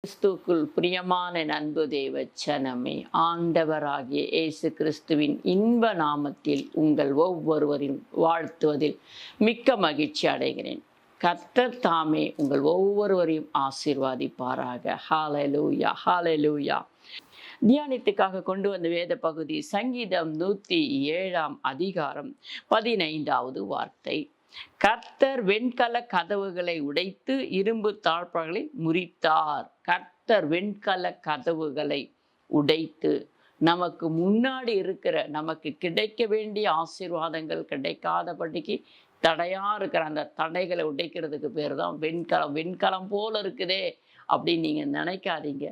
கிறிஸ்துக்குள் பிரியமான என் அன்பு தேவ ஜனமே, ஆண்டவராகிய இயேசு கிறிஸ்துவின் இன்ப நாமத்தில் உங்கள் ஒவ்வொருவரையும் வாழ்த்துவதில் மிக்க மகிழ்ச்சி அடைகிறேன். கர்த்தர் தாமே உங்கள் ஒவ்வொருவரையும் ஆசீர்வாதிப்பாராக. ஹல்லேலூயா, ஹல்லேலூயா. தியானத்துக்காக கொண்டு வந்த வேத பகுதி சங்கீதம் 107 அதிகாரம் 15வது வார்த்தை. கர்த்தர் வெண்கல கதவுகளை உடைத்து இரும்பு தாழ்பாள்களை முறித்தார். கர்த்தர் வெண்கல கதவுகளை உடைத்து நமக்கு முன்னாடி இருக்கிற நமக்கு கிடைக்க வேண்டிய ஆசீர்வாதங்கள் கிடைக்காதபடிக்கு தடையா இருக்கிற அந்த தடைகளை உடைக்கிறதுக்கு பேர் தான் வெண்கலம். வெண்கலம் போல இருக்குதே அப்படின்னு நீங்க நினைக்காதீங்க.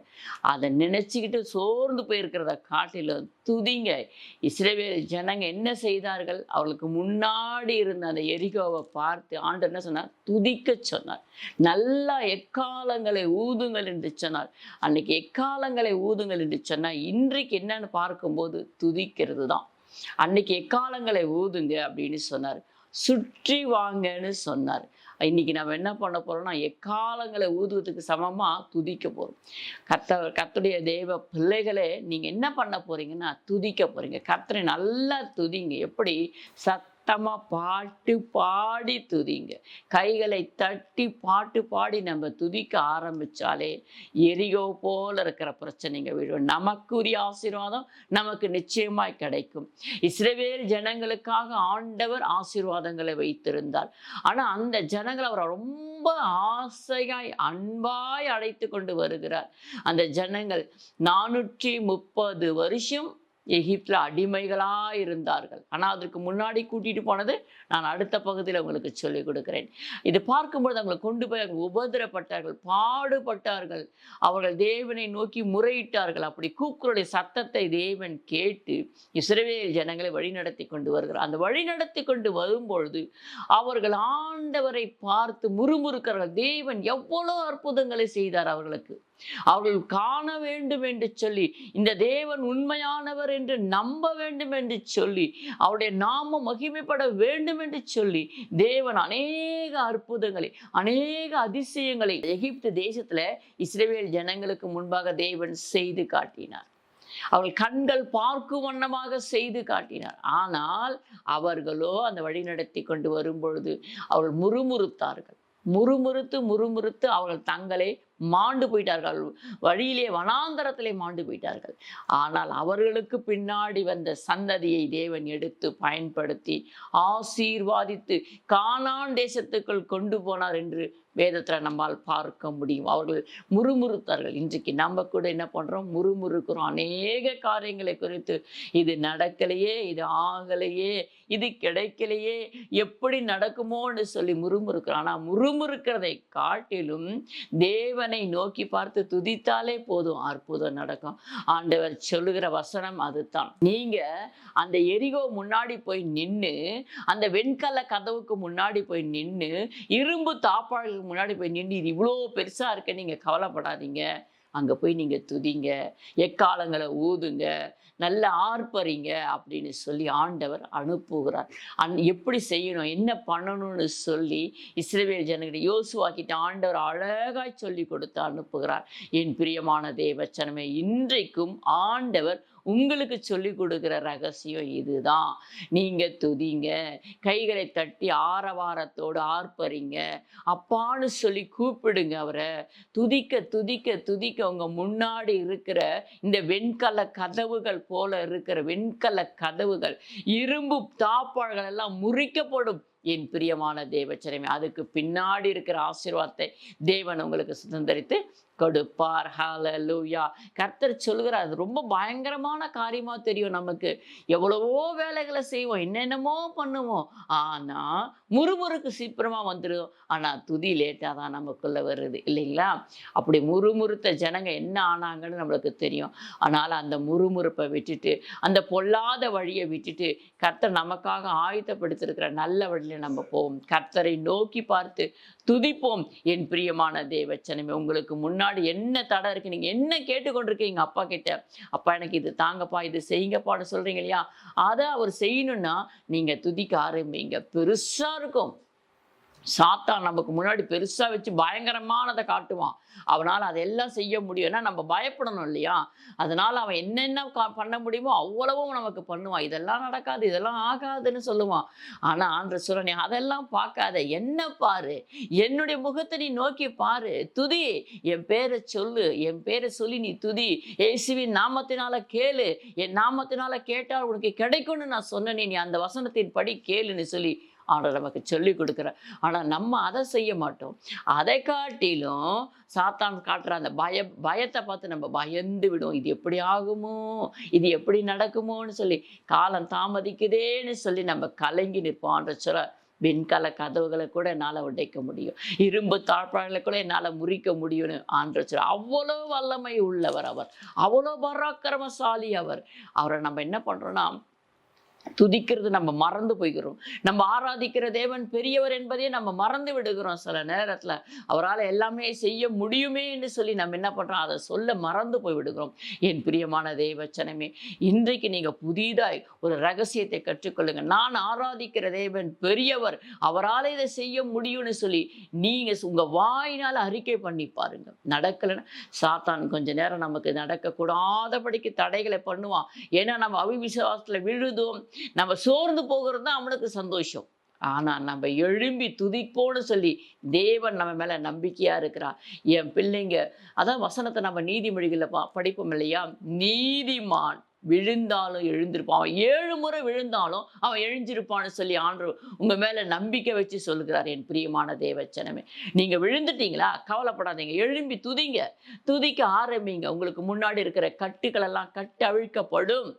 அதை நினைச்சுக்கிட்டு சோர்ந்து போயிருக்கிறத காட்டிலும் துதிங்க. இஸ்ரவேல் ஜனங்க என்ன செய்தார்கள்? அவர்களுக்கு முன்னாடி இருந்த அந்த எரிகோவை பார்த்து ஆண்டவர் என்ன சொன்னார்? துதிக்க சொன்னார். நல்லா எக்காலங்களை ஊதுங்கள் என்று சொன்னார். அன்னைக்கு எக்காலங்களை ஊதுங்கள் என்று சொன்னால் இன்றைக்கு என்னன்னு பார்க்கும்போது துதிக்கிறது தான். அன்னைக்கு எக்காலங்களை ஊதுங்க அப்படின்னு சொன்னார். சுற்றி வாங்கன்னு சொன்னார். இன்னைக்கு நம்ம என்ன பண்ண போறோம்னா எக்காலங்களை ஊதுவதுக்கு சமமா துதிக்க போறோம். கர்த்தருடைய தேவ பிள்ளைகளே, நீங்க என்ன பண்ண போறீங்கன்னா துதிக்க போறீங்க. கர்த்தரை நல்லா துதிங்க. எப்படி? சத்தமா பாட்டு பாடி துதிங்க. கைகளை தட்டி பாட்டு பாடி நம்ம துதிக்க ஆரம்பிச்சாலே எரிகோ போல இருக்கிற பிரச்சனைங்க விழும். நமக்குரிய ஆசீர்வாதம் நமக்கு நிச்சயமாய் கிடைக்கும். இஸ்ரவேல் ஜனங்களுக்காக ஆண்டவர் ஆசீர்வாதங்களை வைத்திருந்தார். ஆனா அந்த ஜனங்களை அவர் ரொம்ப ஆசையாய் அன்பாய் அழைத்து கொண்டு வருகிறார். அந்த ஜனங்கள் 430 வருஷம் எகிப்தில் அடிமைகளா இருந்தார்கள். ஆனால் அதற்கு முன்னாடி கூட்டிட்டு போனது நான் அடுத்த பகுதியில் உங்களுக்கு சொல்லிக் கொடுக்கிறேன். இது பார்க்கும்போது அவங்களை கொண்டு போய் அவர்கள் உபதிரப்பட்டார்கள், பாடுபட்டார்கள். அவர்கள் தேவனை நோக்கி முறையிட்டார்கள். அப்படி கூக்குரலுடைய சத்தத்தை தேவன் கேட்டு இஸ்ரவேல் ஜனங்களை வழிநடத்தி கொண்டு வருகிறார். அந்த வழிநடத்தி கொண்டு வரும்பொழுது அவர்கள் ஆண்டவரை பார்த்து முறுமுறுக்கிறார்கள். தேவன் எவ்வளவு அற்புதங்களை செய்தார் அவர்களுக்கு. அவர்கள் காண வேண்டும் என்று சொல்லி, இந்த தேவன் உண்மையானவர் என்று நம்ப வேண்டும் என்று சொல்லி, அவருடைய நாமம் மகிமைப்பட வேண்டும் என்று சொல்லி தேவன் அநேக அற்புதங்களை அநேக அதிசயங்களை எகிப்து தேசத்துல இஸ்ரவேல் ஜனங்களுக்கு முன்பாக தேவன் செய்து காட்டினார். அவர்கள் கண்கள் பார்க்கும் வண்ணமாக செய்து காட்டினார். ஆனால் அவர்களோ அந்த வழி நடத்தி கொண்டு வரும் பொழுது அவர்கள் முறுமுறுத்தார்கள். முறுமுறுத்து அவர்கள் தங்களை மாண்டு போயிட்டார்கள். வழியிலே வனாந்தரத்திலே மாண்டு போயிட்டார்கள். ஆனால் அவர்களுக்கு பின்னாடி வந்த சந்ததியை தேவன் எடுத்து பயன்படுத்தி ஆசீர்வாதித்து கானான் தேசத்துக்குள் கொண்டு போனார் என்று வேதத்துல நம்மால் பார்க்க முடியும். அவர்கள் முறுமுறுத்தார்கள். இன்றைக்கு நம்ம கூட என்ன பண்றோம்? முறுமுறுக்கிறோம் அநேக காரியங்களை குறித்து. இது நடக்கலையே, இது ஆகலையே, இது கிடைக்கலையே, எப்படி நடக்குமோன்னு சொல்லி முறுமுறுக்கிறோம். ஆனா முறுமுறுக்கிறதை காட்டிலும் தேவனை நோக்கி பார்த்து துதித்தாலே போதும், அற்புதம் நடக்கும். ஆண்டவர் சொல்லுகிற வசனம் அதுதான். நீங்க அந்த எரிகோ முன்னாடி போய் நின்று, அந்த வெண்கல கதவுக்கு முன்னாடி போய் நின்று, இரும்பு தாப்பாளுக்கு முன்னாடி போய் நின்று, இது இவ்வளோ பெருசா இருக்க, நீங்க கவலைப்படாதீங்க. அங்க போய் நீங்க துதிங்க, எக்காலங்களை ஊதுங்க, நல்ல ஆர்ப்பரிங்க அப்படின்னு சொல்லி ஆண்டவர் அனுப்புகிறார். எப்படி செய்யணும், என்ன பண்ணணும்னு சொல்லி இஸ்ரவேல் ஜனங்களை யோசுவாக்கிட்டு ஆண்டவர் அழகாய் சொல்லி கொடுத்து அனுப்புகிறார். என் பிரியமான தேவ ஜனமே, இன்றைக்கும் ஆண்டவர் உங்களுக்கு சொல்லி கொடுக்கிற ரகசியம் இதுதான். நீங்க துதிங்க, கைகளை தட்டி ஆரவாரத்தோடு ஆர்ப்பரிங்க, அப்பான்னு சொல்லி கூப்பிடுங்க அவரை. துதிக்க துதிக்க துதிக்க உங்க முன்னாடி இருக்கிற இந்த வெண்கல கதவுகள் போல இருக்கிற வெண்கல கதவுகள், இரும்பு தாப்பாள்கள் எல்லாம் முறிக்கப்படும். என் பிரியமான தேவச்சனமே, அதுக்கு பின்னாடி இருக்கிற ஆசீர்வாதத்தை தேவன் உங்களுக்கு சுதந்திரித்து கொடுப்பார். ஹல்லேலூயா. கர்த்தர் சொல்கிறார். அது ரொம்ப பயங்கரமான காரியமா தெரியும் நமக்கு. எவ்வளவோ வேலைகளை செய்வோம், என்னென்னமோ பண்ணுவோம், ஆனா முறுமுறுக்கு சீக்கிரமா வந்துடும். ஆனா துதி லேட்டா தான் நமக்குள்ள வருது, இல்லைங்களா? அப்படி முறுமுறுத்த ஜனங்க என்ன ஆனாங்கன்னு நம்மளுக்கு தெரியும். ஆனால் அந்த முறுமுறுப்பை விட்டுட்டு, அந்த பொல்லாத வழியை விட்டுட்டு, கர்த்தர் நமக்காக ஆயத்தப்படுத்திருக்கிற நல்ல வழியில நம்ம போவோம். கர்த்தரை நோக்கி பார்த்து துதிப்போம். என் பிரியமான தேவச்சனமே, உங்களுக்கு முன்னாடி என்ன தடை இருக்கு? நீங்க என்ன கேட்டுக்கொண்டிருக்கீங்க அப்பா கிட்ட? அப்பா எனக்கு இது தாங்கப்பா, இது செய்யுங்கப்பான்னு சொல்றீங்க இல்லையா? அதை அவர் செய்யணும்னா நீங்க துதிக்க ஆரம்பிங்க. பெருசா இருக்கும். சாத்தான் நமக்கு முன்னாடி பெருசா வச்சு பயங்கரமானதை காட்டுவான். அவனால் அதெல்லாம் செய்ய முடியும். ஏன்னா நம்ம பயப்படணும் இல்லையா? அதனால அவன் என்னென்ன பண்ண முடியுமோ அவ்வளவும் நமக்கு பண்ணுவான். இதெல்லாம் நடக்காது, இதெல்லாம் ஆகாதுன்னு சொல்லுவான். ஆனா ஆண்டவர் சொல்றார், நீ அதெல்லாம் பார்க்காத, என்ன பாரு, என்னுடைய முகத்தை நீ நோக்கி பாரு, துதி, என் பேரை சொல்லு, என் பேரை சொல்லி நீ துதி, இயேசுவின் நாமத்தினால கேளு, என் நாமத்தினால கேட்டால் உனக்கு கிடைக்கும்னு நான் சொன்னேனே, நீ அந்த வசனத்தின் படி கேளுன்னு சொல்லி ஆண்டவர் நமக்கு சொல்லி கொடுக்குறார். ஆனா நம்ம அதை செய்ய மாட்டோம். அதை காட்டிலும் சாத்தான் காட்டுற அந்த பயத்தை பார்த்து நம்ம பயந்து விடுவோம். இது எப்படி ஆகுமோ, இது எப்படி நடக்குமோன்னு சொல்லி, காலம் தாமதிக்குதேன்னு சொல்லி நம்ம கலங்கி நிற்போம். ஆண்டவர் சொல்ல, வெண்கல கதவுகளை கூட என்னால் உடைக்க முடியும், இரும்பு தாழ்பாடுகளை கூட என்னால் முறிக்க முடியும்னு ஆண்டவர் சொல்ல. அவ்வளோ வல்லமை உள்ளவர் அவர், அவ்வளோ பராக்கிரமசாலி அவர். அவரை நம்ம என்ன பண்றோம்னா, துதிக்கிறது நம்ம மறந்து போய்கிறோம். நம்ம ஆராதிக்கிற தேவன் பெரியவர் என்பதையே நம்ம மறந்து விடுகிறோம். சில நேரத்துல அவரால் எல்லாமே செய்ய முடியுமே என்று சொல்லி நம்ம என்ன பண்றோம், அதை சொல்ல மறந்து போய் விடுகிறோம். என் பிரியமான தேவச்சனமே, இன்றைக்கு நீங்க புதிதாய் ஒரு ரகசியத்தை கற்றுக்கொள்ளுங்க. நான் ஆராதிக்கிற தேவன் பெரியவர், அவரால் இதை செய்ய முடியும்னு சொல்லி நீங்க உங்க வாயினால் அறிக்கை பண்ணி பாருங்க. நடக்கலைன்னா சாத்தான் கொஞ்ச நேரம் நமக்கு நடக்கக்கூடாதபடிக்கு தடைகளை பண்ணுவான். ஏன்னா நம்ம அவிவிசுவாசத்துல விழுதும், நம்ம சோர்ந்து போகிறது தான் அவனுக்கு சந்தோஷம். ஆனா நம்ம எழும்பி துதிப்போன்னு சொல்லி தேவன் நம்ம மேல நம்பிக்கையா இருக்கிறார். என் பிள்ளைங்க, அதான் வசனத்தை நம்ம நீதிமொழிகளை படிப்போம் இல்லையா? நீதிமான் விழுந்தாலும் எழுந்திருப்பான், அவன் 7 முறை விழுந்தாலும் அவன் எழுந்திருப்பான்னு சொல்லி ஆண்டவர் உங்க மேல நம்பிக்கை வச்சு சொல்லுகிறார். என் பிரியமான தேவச்சனமே, நீங்க விழுந்துட்டீங்களா? கவலைப்படாதீங்க, எழும்பி துதிங்க, துதிக்க ஆரம்பிங்க. உங்களுக்கு முன்னாடி இருக்கிற கட்டுக்கள் எல்லாம் கட்டு அவிழ்க்கப்படும்.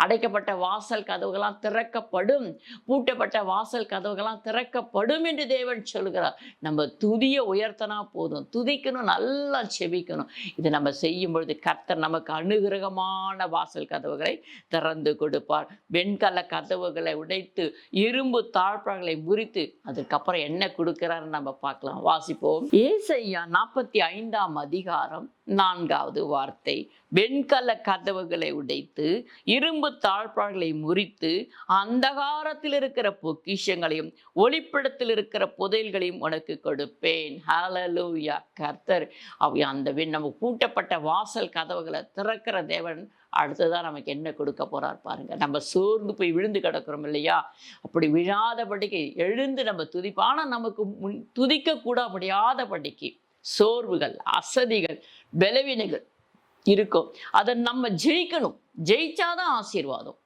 அடைக்கப்பட்ட வாசல் கதவுகளாம் திறக்கப்படும், பூட்டப்பட்ட வாசல் கதவுகளாம் திறக்கப்படும் என்று தேவன் சொல்கிறார். நம்ம துதிய உயர்த்தனா போதும், துதிக்கணும், நல்லா செபிக்கணும். இதை நம்ம செய்யும் பொழுது கர்த்தர் நமக்கு அனுகிரகமான வாசல் கதவுகளை திறந்து கொடுப்பார். வெண்கல கதவுகளை உடைத்து இரும்பு தாழ்பாடுகளை முறித்து அதுக்கப்புறம் என்ன கொடுக்கிறாருன்னு நம்ம பார்க்கலாம். வாசிப்போம். ஏசாயா 45ஆம் அதிகாரம் 4வது வார்த்தை. வெண்கல கதவுகளை உடைத்து இரும்பு தாழ்பாடுகளை முறித்து அந்தகாரத்தில் இருக்கிற பொக்கிஷங்களையும் ஒளிப்படத்தில் இருக்கிற புதையல்களையும் உனக்கு கொடுப்பேன். ஹல்லேலூயா. கர்த்தர் அந்த நம்ம பூட்டப்பட்ட வாசல் கதவுகளை திறக்கிற தேவன் அடுத்ததான் நமக்கு என்ன கொடுக்க போறார் பாருங்க. நம்ம சோர்ந்து போய் விழுந்து கிடக்கிறோம் இல்லையா? அப்படி விழாதபடிக்கு எழுந்து நம்ம துதிப்போம். ஆனா நமக்கு துதிக்க கூட முடியாதபடிக்கு சோர்வுகள், அசதிகள், பலவீனங்கள் இருக்கும். அதை நம்ம ஜெயிக்கணும். ஜெயிச்சாதான் ஆசீர்வாதம்.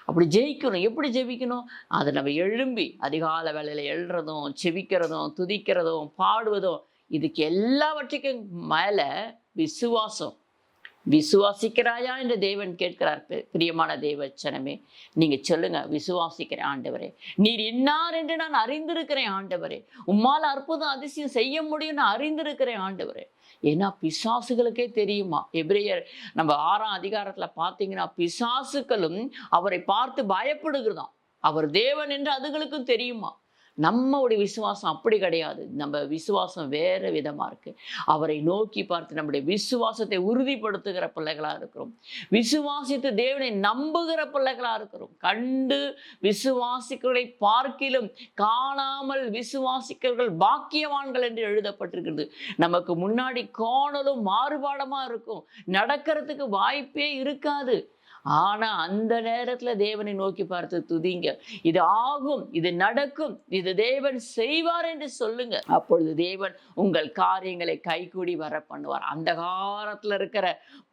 அப்படி ஜெயிக்கணும். எப்படி ஜெபிக்கணும்? அதை நம்ம எழும்பி அதிகால வேளையில எழுறதும், செபிக்கிறதும், துதிக்கிறதும், பாடுவதும், இதுக்கு எல்லாவற்றுக்கும் மேல விசுவாசம். விசுவாசிக்கிறாயா என்று தேவன் கேட்கிறார். பிரியமான தேவச்சனமே, நீங்க சொல்லுங்க, விசுவாசிக்கிறேன் ஆண்டவரே, நீர் இன்னார் என்று நான் அறிந்திருக்கிறேன் ஆண்டவரே, உம்மால் அற்புதம் அதிசயம் செய்ய முடியும் நான் அறிந்திருக்கிறேன் ஆண்டவரே. ஏன்னா பிசாசுகளுக்கே தெரியுமா? எபிரேயர் நம்ம 6ஆம் அதிகாரத்துல பார்த்தீங்கன்னா, பிசாசுகளும் அவரை பார்த்து பயப்படுகிறதாம். அவர் தேவன் என்று அதுகளுக்கும் தெரியுமா? நம்முடைய விசுவாசம் அப்படி கிடையாது. நம்ம விசுவாசம் வேற விதமா இருக்கு. அவரை நோக்கி பார்த்து நம்முடைய விசுவாசத்தை உறுதிப்படுத்துகிற பிள்ளைகளா இருக்கிறோம். விசுவாசித்து தேவனை நம்புகிற பிள்ளைகளா இருக்கிறோம். கண்டு விசுவாசிகளை பார்க்கிலும் காணாமல் விசுவாசிக்கிறவர்கள் பாக்கியவான்கள் என்று எழுதப்பட்டிருக்கிறது. நமக்கு முன்னாடி கோணலும் மாறுபாடமா இருக்கும், நடக்கிறதுக்கு வாய்ப்பே இருக்காது. ஆனா அந்த நேரத்துல தேவனை நோக்கி பார்த்து துதிங்க. இது ஆகும், இது நடக்கும், இது தேவன் செய்வார் என்று சொல்லுங்க. அப்பொழுது தேவன் உங்கள் காரியங்களை கைகூடி வர பண்ணுவார். அந்த காலத்துல இருக்கிற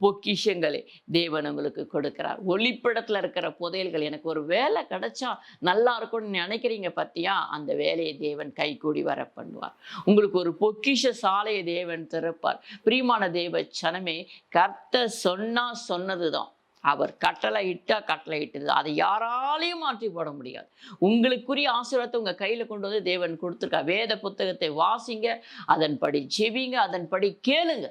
பொக்கிஷங்களை தேவன் உங்களுக்கு கொடுக்கிறார். ஒளிப்படத்துல இருக்கிற புதையல்கள், எனக்கு ஒரு வேலை கிடைச்சா நல்லா இருக்கும்னு நினைக்கிறீங்க பத்தியா, அந்த வேலையை தேவன் கைகூடி வர பண்ணுவார். உங்களுக்கு ஒரு பொக்கிஷ சாலையை தேவன் திறப்பார். பிரியமான தேவ சனமே, கர்த்தர் சொன்னா சொன்னதுதான். அவர் கட்டளை இட்டா கட்டளை இட்டது. அதை யாராலையும் மாற்றி போட முடியாது. உங்களுக்குரிய ஆசீர்வாதத்தை உங்க கையில கொண்டு வந்து தேவன் கொடுத்துருக்கா. வேத புத்தகத்தை வாசிங்க, அதன்படி ஜெபிங்க, அதன்படி கேளுங்க.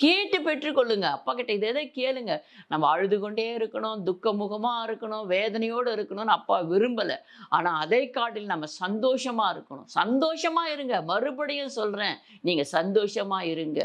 கேட்டு பெற்றுக்கொள்ளுங்க. அப்பா கிட்ட இதை கேளுங்க. நம்ம அழுது கொண்டே இருக்கணும், துக்கமுகமா இருக்கணும், வேதனையோடு இருக்கணும்னு அப்பா விரும்பல. ஆனா அதை காட்டில் நம்ம சந்தோஷமா இருக்கணும். சந்தோஷமா இருங்க. மறுபடியும் சொல்றேன், நீங்க சந்தோஷமா இருங்க.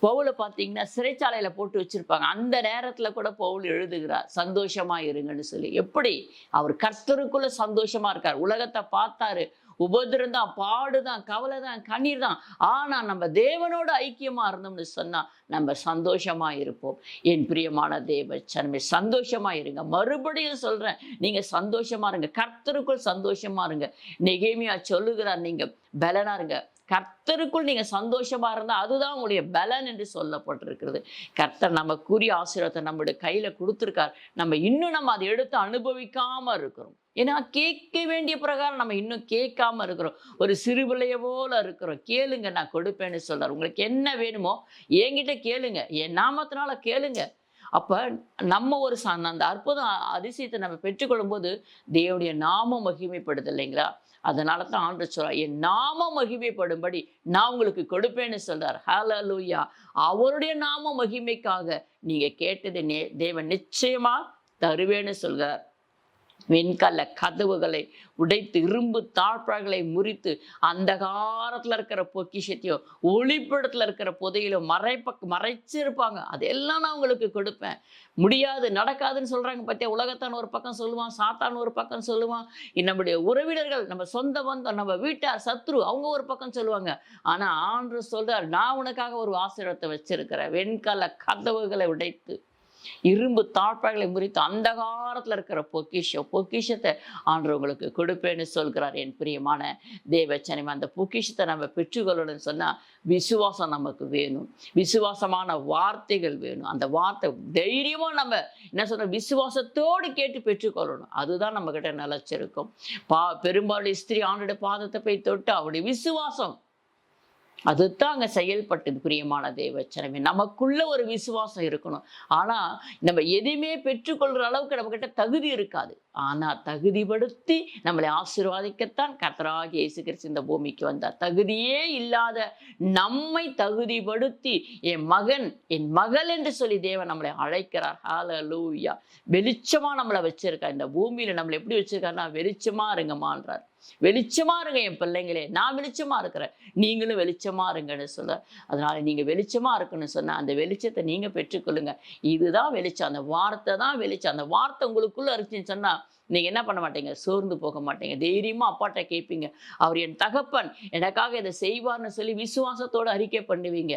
பவுலை பார்த்தீங்கன்னா சிறைச்சாலையில போட்டு வச்சிருப்பாங்க. அந்த நேரத்துல கூட பவுல் எழுதுகிறார், சந்தோஷமா இருங்கன்னு சொல்லி. எப்படி? அவர் கர்த்தருக்குள்ள சந்தோஷமா இருக்கார். உலகத்தை பார்த்தாரு, உபத்திரம் தான், பாடுதான், கவலை தான், கண்ணீர் தான். ஆனா நம்ம தேவனோட ஐக்கியமா இருந்தோம்னு சொன்னா நம்ம சந்தோஷமா இருப்போம். என் பிரியமான தேவ ஜனமே, சந்தோஷமா இருங்க. மறுபடியும் சொல்றேன், நீங்க சந்தோஷமா இருங்க. கர்த்தருக்குள் சந்தோஷமா இருங்க. நெகேமியா சொல்லுகிறார், நீங்க பலனா இருங்க. கர்த்தருக்குள் நீங்க சந்தோஷமா இருந்தா அதுதான் உங்களுடைய பலன் என்று சொல்லப்பட்டிருக்கிறது. கர்த்தர் நமக்குரிய ஆசீர்வாதத்தை நம்முடைய கையில கொடுத்திருக்கார். நம்ம அதை எடுத்து அனுபவிக்காம இருக்கிறோம். ஏன்னா கேட்க வேண்டிய பிரகாரம் நம்ம இன்னும் கேட்காம இருக்கிறோம். ஒரு சிறு பிள்ளைய போல இருக்கிறோம். கேளுங்க, நான் கொடுப்பேன்னு சொல்றார். உங்களுக்கு என்ன வேணுமோ என்கிட்ட கேளுங்க, என் நாமத்தினால கேளுங்க. அப்ப நம்ம ஒரு அந்த அற்புதம் அதிசயத்தை நம்ம பெற்றுக்கொள்ளும் போது தேவனுடைய நாமம் மகிமைப்படுது இல்லைங்களா? அதனால தான் ஆண்டவர் சொல்றார், என் நாமம் மகிமைப்படும்படி நான் உங்களுக்கு கொடுப்பேன்னு சொல்றார். ஹல்லேலூயா. அவருடைய நாம மகிமைக்காக நீங்க கேட்டதை தேவன் நிச்சயமா தருவேன்னு சொல்கிறார். வெண்கல கதவுகளை உடைத்து, இரும்பு தாழ்பாள்களை முறித்து, அந்த காலத்துல இருக்கிற பொக்கிஷத்தையும் ஒளிப்படத்துல இருக்கிற புதையிலும் மறைச்சிருப்பாங்க. அதெல்லாம் நான் உங்களுக்கு கொடுப்பேன். முடியாது, நடக்காதுன்னு சொல்றாங்க பத்தியா? உலகத்தான் ஒரு பக்கம் சொல்லுவான், சாத்தான் ஒரு பக்கம் சொல்லுவான், நம்முடைய உறவினர்கள், நம்ம சொந்த பந்தம், நம்ம வீட்டார், சத்ரு, அவங்க ஒரு பக்கம் சொல்லுவாங்க. ஆனா ஆண்டவர் சொல்றார், நான் உனக்காக ஒரு ஆசீர்வாதத்தை வச்சிருக்கிறேன். வெண்கல கதவுகளை உடைத்து, இரும்பு தாழ்பாள்களை முறித்து, அந்த காலத்துல இருக்கிற பொக்கிஷத்தை ஆண்டவர் உங்களுக்கு கொடுப்பேன்னு சொல்கிறார். என் பிரியமான தேவச்சனமே, அந்த பொக்கிஷத்தை நம்ம பெற்றுக்கொள்ளணும்னு சொன்னா விசுவாசம் நமக்கு வேணும். விசுவாசமான வார்த்தைகள் வேணும். அந்த வார்த்தை தைரியமா நம்ம என்ன சொல்ற, விசுவாசத்தோடு கேட்டு பெற்றுக்கொள்ளணும். அதுதான் நம்ம கிட்ட நிலைச்சிருக்கும். பெரும்பாலும் ஸ்திரீ ஆண்டோட பாதத்தை போய் தொட்டு அவருடைய விசுவாசம் அதுதான் அங்க செயல்பட்டது. பிரியமான தேவச்சனமே, நமக்குள்ள ஒரு விசுவாசம் இருக்கணும். ஆனா நம்ம எதையுமே பெற்றுக்கொள்ற அளவுக்கு நம்ம கிட்ட தகுதி இருக்காது. ஆனா தகுதிப்படுத்தி நம்மளை ஆசீர்வாதிக்கத்தான் கர்த்தராகிய இயேசு கிறிஸ்து இந்த பூமிக்கு வந்தார். தகுதியே இல்லாத நம்மை தகுதிப்படுத்தி என் மகன், என் மகள் என்று சொல்லி தேவன் நம்மளை அழைக்கிறார். ஹல்லேலூயா. வெளிச்சமா நம்மளை வச்சிருக்கார். இந்த பூமியில நம்மளை எப்படி வச்சிருக்காருன்னா, வெளிச்சமா இருங்கம்மான்றார். வெளிச்சமா இருங்க என் பிள்ளைங்களே, நான் வெளிச்சமா இருக்கிறேன், நீங்களும் வெளிச்சமா இருங்கன்னு சொல்ற. அதனால நீங்க வெளிச்சமா இருக்குன்னு சொன்னா அந்த வெளிச்சத்தை நீங்க பெற்றுக்கொள்ளுங்க. இதுதான் வெளிச்சம். அந்த வார்த்தை தான் வெளிச்சம். அந்த வார்த்தை உங்களுக்குள்ள இருக்குன்னு சொன்னா நீங்க என்ன பண்ண மாட்டீங்க, சோர்ந்து போக மாட்டீங்க. தைரியமா அப்பாட்ட கேட்பீங்க. அவர் என் தகப்பன், எனக்காக இதை செய்வார்னு சொல்லி விசுவாசத்தோட அறிக்கை பண்ணுவீங்க.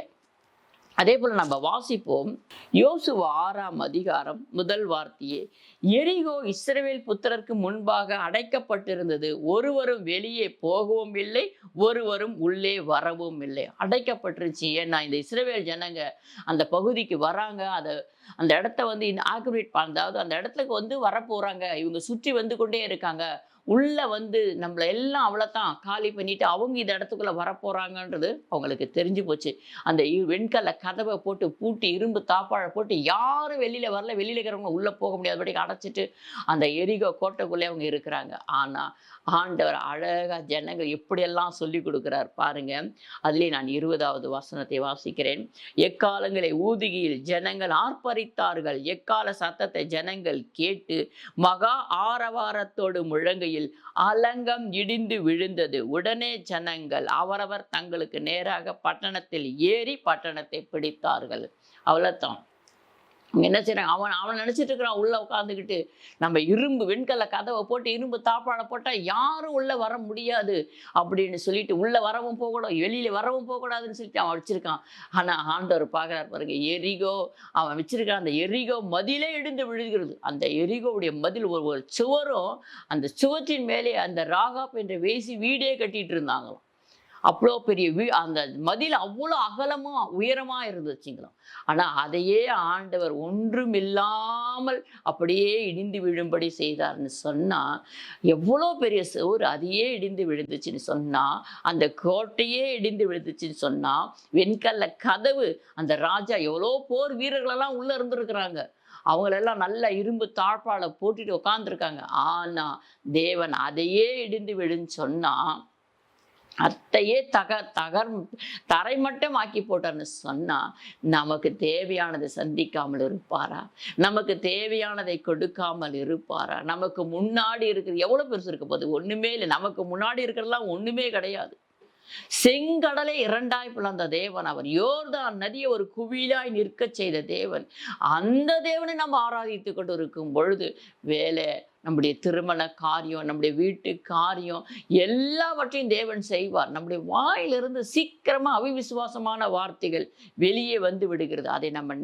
அதே போல நம்ம வாசிப்போம், யோசுவா 6ஆம் அதிகாரம் 1 வார்த்தையே, எரிகோ இஸ்ரவேல் புத்திரருக்கு முன்பாக அடைக்கப்பட்டிருந்தது, ஒருவரும் வெளியே போகவும் இல்லை, ஒருவரும் உள்ளே வரவும் இல்லை. அடைக்கப்பட்டிருச்சு. ஏன்னா இந்த இஸ்ரவேல் ஜனங்க அந்த பகுதிக்கு வராங்க, அந்த இடத்த ஆக்குபேட், அதாவது அந்த இடத்துக்கு வரப்போறாங்க. இவங்க சுற்றி வந்து கொண்டே இருக்காங்க. உள்ள நம்மள எல்லாம் அவ்வளோதான் காலி பண்ணிட்டு அவங்க இந்த இடத்துக்குள்ள வரப்போறாங்கன்றது அவங்களுக்கு தெரிஞ்சு போச்சு. அந்த வெண்கல கதவை போட்டு பூட்டி, இரும்பு தாப்பாழை போட்டு யாரும் வெளியில வரல. வெளியில இருக்கிறவங்க உள்ள போக முடியாதபடி அடைச்சிட்டு அந்த எரிகோ கோட்டைக்குள்ளே அவங்க இருக்கிறாங்க. ஆனா ஆண்டவர் அழகா ஜனங்கள் எப்படியெல்லாம் சொல்லி கொடுக்கிறார் பாருங்க. அதிலே நான் 20வது வசனத்தை வாசிக்கிறேன். எக்காலங்களை ஊதுகையில் ஜனங்கள் ஆர்ப்பரித்தார்கள், எக்கால சத்தத்தை ஜனங்கள் கேட்டு மகா ஆரவாரத்தோடு முழங்கையில் அலங்கம் இடிந்து விழுந்தது. உடனே ஜனங்கள் அவரவர் தங்களுக்கு நேராக பட்டணத்தில் ஏறி பட்டணத்தை பிடித்தார்கள். அவ்வளவுதான். என்ன செய்யறாங்க, அவன் நினைச்சிட்டு இருக்கிறான் உள்ள உட்காந்துக்கிட்டு, நம்ம இரும்பு வெண்கல கதவை போட்டு இரும்பு தாப்பாடை போட்டா யாரும் உள்ள வர முடியாது அப்படின்னு சொல்லிட்டு, உள்ள வரவும் போகக்கூடாது, வெளியில வரவும் போகக்கூடாதுன்னு சொல்லிட்டு அவன் வச்சிருக்கான். ஆனா ஆண்டவர் பார்க்கிறார் பாருங்க, எரிகோ அவன் வச்சிருக்கான். அந்த எரிகோ மதிலே இடிந்து விழுகிறது. அந்த எரிகோவுடைய மதில் ஒரு சுவரும், அந்த சுவற்றின் மேலே அந்த ராகாப் என்ற வேசி வீடே கட்டிட்டு இருந்தாங்களாம். அவ்வளோ பெரிய அந்த மதில் அவ்வளோ அகலமா உயரமா இருந்துச்சுங்களாம். ஆனா அதையே ஆண்டவர் ஒன்றுமில்லாமல் அப்படியே இடிந்து விழும்படி செய்தார்னு சொன்னா, எவ்வளோ பெரிய சுவர் அதையே இடிந்து விழுந்துச்சுன்னு சொன்னா, அந்த கோட்டையே இடிந்து விழுந்துச்சுன்னு சொன்னா, வெண்கல்ல கதவு, அந்த ராஜா எவ்வளோ போர் வீரர்களெல்லாம் உள்ள இருந்திருக்கிறாங்க. அவங்களெல்லாம் நல்ல இரும்பு தாழ்பாலை போட்டுட்டு உட்காந்துருக்காங்க. ஆனா தேவன் அதையே இடிந்து விழுன்னு சொன்னா, அத்தையே தரை மட்டும் ஆக்கி போட்டார்னு சொன்னா, நமக்கு தேவையானதை சந்திக்காமல் இருப்பாரா? நமக்கு தேவையானதை கொடுக்காமல் இருப்பாரா? நமக்கு முன்னாடி இருக்கிறது எவ்வளவு பெருசு இருக்க போகுது? ஒண்ணுமே இல்லை. நமக்கு முன்னாடி இருக்கிறதெல்லாம் ஒண்ணுமே கிடையாது. செங்கடலை 2ஆய் பிளந்த தேவன் அவர். யோர்தான் நதியை ஒரு குவிலாய் நிற்க செய்த தேவன். அந்த தேவனை நம்ம ஆராதித்து கொண்டு இருக்கும் பொழுது வேலை நம்முடைய திருமண காரியம், நம்முடைய வீட்டு காரியம் எல்லாவற்றையும் தேவன் செய்வார். நம்முடைய வாயிலிருந்து சீக்கிரமா அவிவிசுவாசமான வார்த்தைகள் வெளியே வந்து விடுகிறது. அதை நம்ம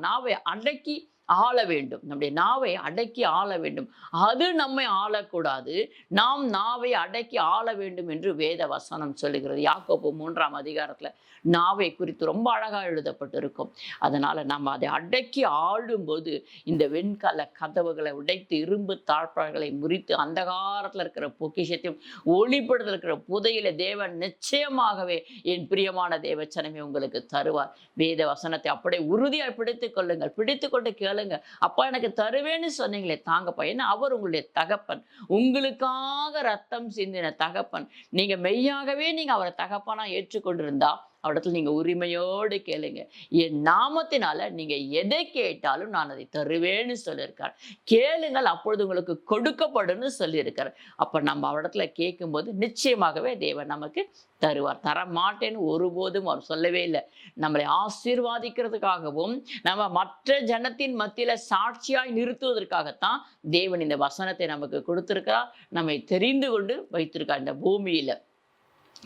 நாவை அடக்கி ஆள வேண்டும். நம்முடைய நாவை அடக்கி ஆள வேண்டும். அது நம்மை ஆளக்கூடாது. நாம் நாவை அடக்கி ஆள வேண்டும் என்று வேத வசனம் சொல்லுகிறது. யாக்கோபு 3ஆம் அதிகாரத்துல நாவை குறித்து ரொம்ப அழகா எழுதப்பட்டிருக்கும். அதனால நம்ம அதை அடக்கி ஆளும்போது இந்த வெண்கல கதவுகளை உடைத்து இரும்பு தாழ்பாள்களை முறித்து அந்தகாரத்துல இருக்கிற பொக்கிஷத்தையும் ஒளிப்படத்தில் இருக்கிற புதையில தேவன் நிச்சயமாகவே என் பிரியமான தேவச்சனமே உங்களுக்கு தருவார். வேத வசனத்தை அப்படியே உறுதியாக பிடித்துக் கொள்ளுங்கள். பிடித்துக்கொண்டு கேளுங்க. அப்பா எனக்கு தருவேன்னு சொன்னீங்களே தாங்கப்பா. ஏன்னா அவர் உங்களுடைய தகப்பன், உங்களுக்காக ரத்தம் சிந்தின தகப்பன். நீங்க மெய்யாகவே நீங்க அவரை தகப்பனா ஏற்றுக்கொண்டிருந்தா அவரிடத்துல நீங்க உரிமையோடு கேளுங்க. என் நாமத்தினால நீங்க எதை கேட்டாலும் நான் அதை தருவேன்னு சொல்லியிருக்கார். கேளுங்கள் அப்பொழுது உங்களுக்கு கொடுக்கப்படும்னு சொல்லியிருக்கார். அப்ப நம்ம அவரிடத்துல கேட்கும்போது நிச்சயமாகவே தேவன் நமக்கு தருவார். தர மாட்டேன்னு ஒருபோதும் அவர் சொல்லவே இல்லை. நம்மளை ஆசீர்வாதிக்கிறதுக்காகவும் நம்ம மற்ற ஜனத்தின் மத்தியில சாட்சியாய் நிறுத்துவதற்காகத்தான் தேவன் இந்த வசனத்தை நமக்கு கொடுத்திருக்கிறார். நம்மை தெரிந்து கொண்டு வைத்திருக்கார் இந்த பூமியில.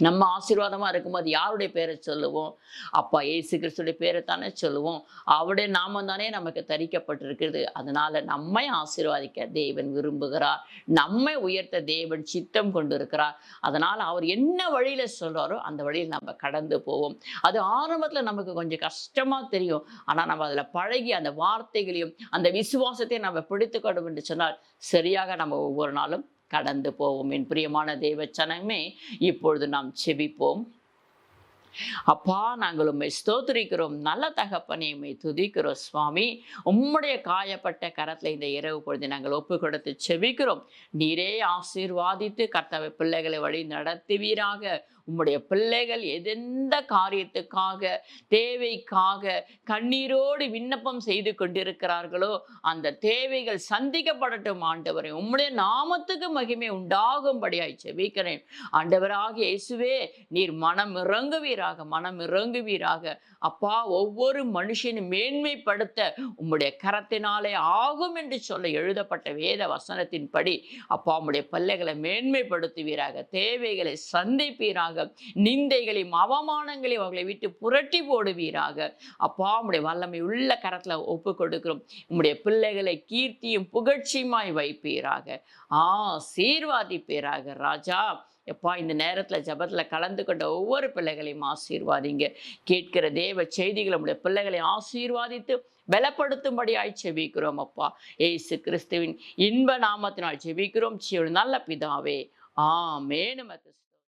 நம்ம ஆசீர்வாதமா இருக்கும்போது யாருடைய பேரை சொல்லுவோம்? அப்பா இயேசு கிறிஸ்துடைய பேரை தானே சொல்லுவோம். அவருடைய நாமம் தானே நமக்கு தரிக்கப்பட்டிருக்கிறது. அதனால நம்மை ஆசீர்வாதிக்க தேவன் விரும்புகிறார். நம்மை உயர்த்த தேவன் சித்தம் கொண்டிருக்கிறார். அதனால அவர் என்ன வழியில சொல்றாரோ அந்த வழியில் நம்ம கடந்து போவோம். அது ஆரம்பத்துல நமக்கு கொஞ்சம் கஷ்டமா தெரியும். ஆனா நம்ம அதுல பழகி அந்த வார்த்தைகளையும் அந்த விசுவாசத்தையும் நம்ம பிடித்துக்கொள்ளும் என்று சொன்னால் சரியாக நம்ம ஒவ்வொரு நாளும் கடந்து போவோம். என் பிரியமான தேவச்சனமே, இப்பொழுது நாம் செபிப்போம். அப்பா, நாங்கள் உம்மை ஸ்தோத்திரிக்கிறோம். நல்ல தகப்பனே, உம்மை துதிக்கிறோம் சுவாமி. உம்முடைய காயப்பட்ட கரத்துல இந்த இரவு பொழுது நாங்கள் ஒப்பு கொடுத்து செபிக்கிறோம். நீரே ஆசீர்வாதித்து கர்த்தாவே பிள்ளைகளை வழி நடத்துவீராக. உம்முடைய பிள்ளைகள் எந்த காரியத்துக்காக, தேவைக்காக கண்ணீரோடு விண்ணப்பம் செய்து கொண்டிருக்கிறார்களோ அந்த தேவைகள் சந்திக்கப்படட்டும் ஆண்டவரே. உம்முடைய நாமத்துக்கு மகிமை உண்டாகும்படியாய் செபிக்கிறேன். ஆண்டவராகிய இயேசுவே, நீர் மனம் இறங்குவீராக, மனம் இறங்குவீராக. அப்பா, ஒவ்வொரு மனுஷனும் மேன்மைப்படுத்த உம்முடைய கரத்தினாலே ஆகும் என்று சொல்ல எழுதப்பட்ட வேத வசனத்தின்படி அப்பா உம்முடைய பிள்ளைகளை மேன்மைப்படுத்துவீராக, தேவைகளை சந்திப்பீராக, நிந்தைகளையும் அவமானங்களையும் அவர்களை விட்டு புரட்டி போடுவீராக. அப்பா, உம்முடைய வல்லமை உள்ள கரத்துல ஒப்பு கொடுக்கிறோம். உம்முடைய பிள்ளைகளை கீர்த்தியும் புகழ்ச்சியுமாய் வைப்பீராக, ஆசீர்வாதிப்பீராக ராஜா. எப்பா, இந்த நேரத்துல ஜபத்துல கலந்து கொண்ட ஒவ்வொரு பிள்ளைகளையும் ஆசீர்வாதிங்க. கேட்கிற தேவ செய்திகளை நம்முடைய பிள்ளைகளை ஆசீர்வாதித்து பலப்படுத்தும்படியாய் செபிக்கிறோம். அப்பா, ஏசு கிறிஸ்துவின் இன்ப நாமத்தினால் செபிக்கிறோம் நல்ல பிதாவே, ஆமென்.